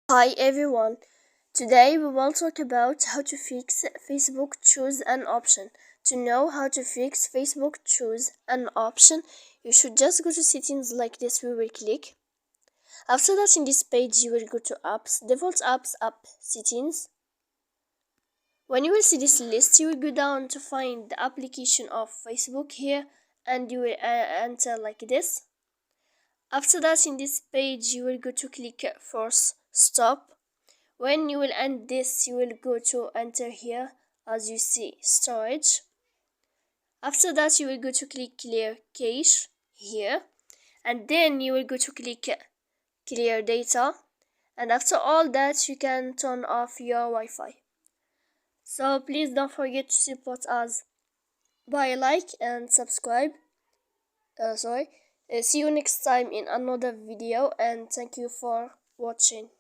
Hi everyone. Today we will talk about how to fix Facebook choose an option. To know how to fix Facebook choose an option, you should just go to settings like this. We will click. After that, in this page you will go to apps, default apps, app settings. When you will see this list, you will go down to find the application of Facebook here, and you will enter like this. After that, in this page you will go to click force stop. When you will end this, you will go to enter here, as you see, storage. After that, you will go to click clear cache here, and then you will go to click clear data, and after all that you can turn off your Wi-Fi. So please don't forget to support us by like and subscribe. See you next time in another video, and thank you for watching.